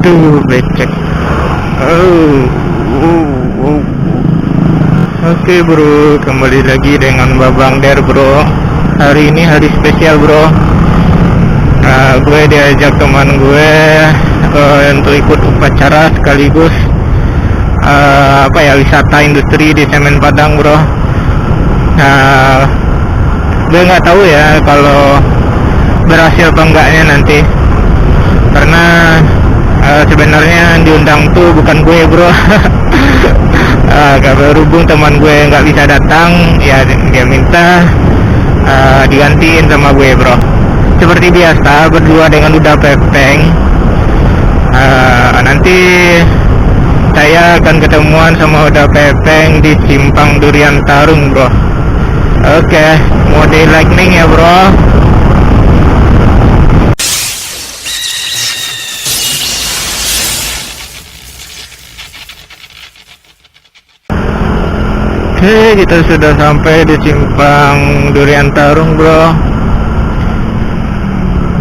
Aduh, becek. Oh, Oke bro, kembali lagi dengan Babang Der bro. Hari ini hari spesial bro. Gue diajak teman gue untuk ikut upacara sekaligus wisata industri di Semen Padang bro. Gue nggak tahu ya kalau berhasil apa enggaknya nanti, karena sebenarnya diundang tuh bukan gue bro. Berhubung teman gue nggak bisa datang, ya dia minta digantiin sama gue bro. Seperti biasa berdua dengan Uda Pepeng. Nanti saya akan ketemuan sama Uda Pepeng di Simpang Durian Tarung bro. Oke, mode lightning ya bro. Oke, kita sudah sampai di Simpang Durian Tarung bro.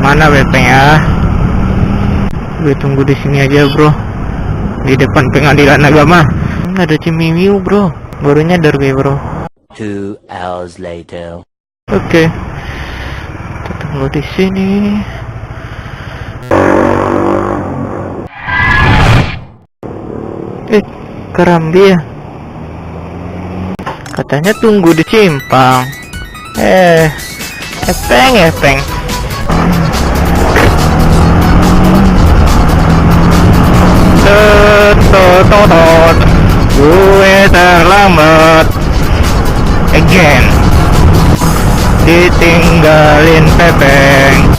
Mana Pepeng ya? Gue tunggu di sini aja bro, di depan pengadilan agama. Ada Cimimiu bro, baru nyadar gue bro. 2 hours later. Oke, kita tunggu di sini. Kerambi ya? Katanya tunggu di simpang. Epeng. Totot, gue terlambat again, ditinggalin Pepeng.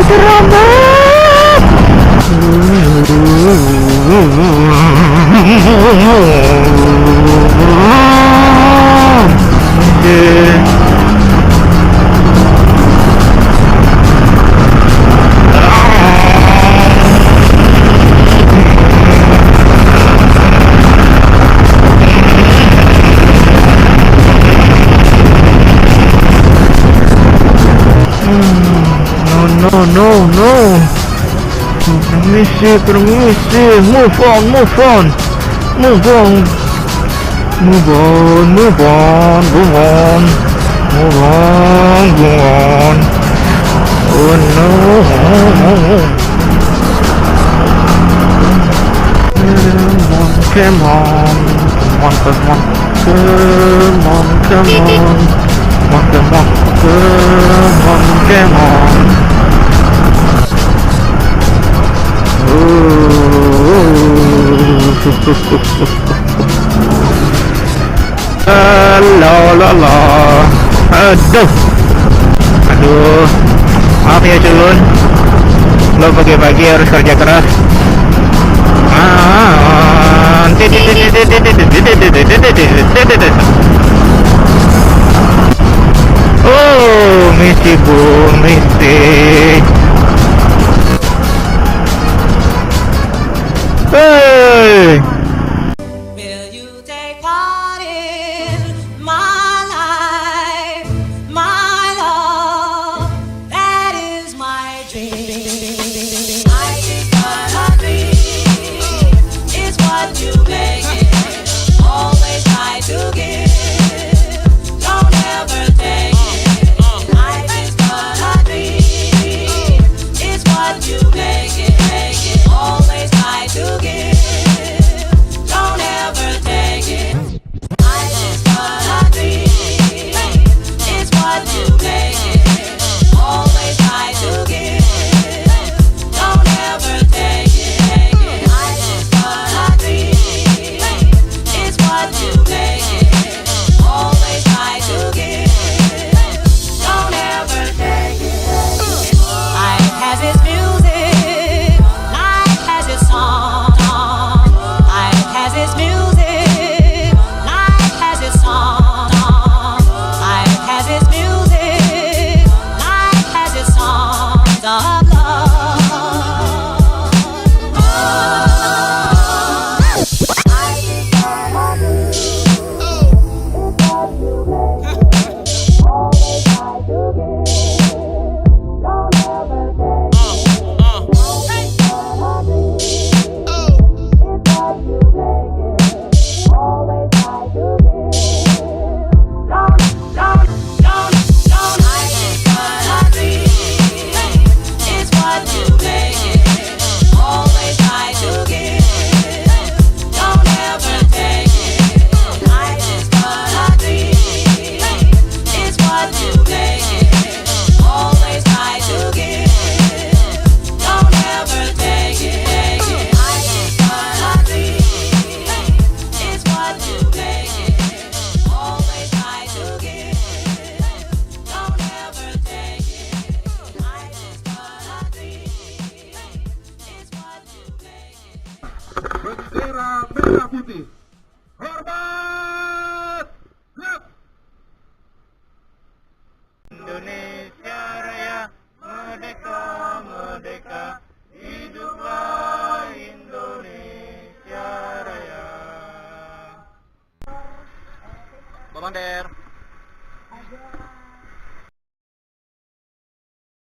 Terlambat. No. Permisi. Move on. Oh no. Come on. La. Aduh, maaf ya culun, lo pagi-pagi harus kerja keras. Oh, misi bu, misi. Hey. Will you take part in my life, my love? That is my dream. Life is but a dream. It's what you make it. Always try to give. Don't ever take it. Life is but a dream. bendera merah putih. Hormat! Siap! Indonesia Raya, merdeka, merdeka, hiduplah Indonesia Raya. Babang Der.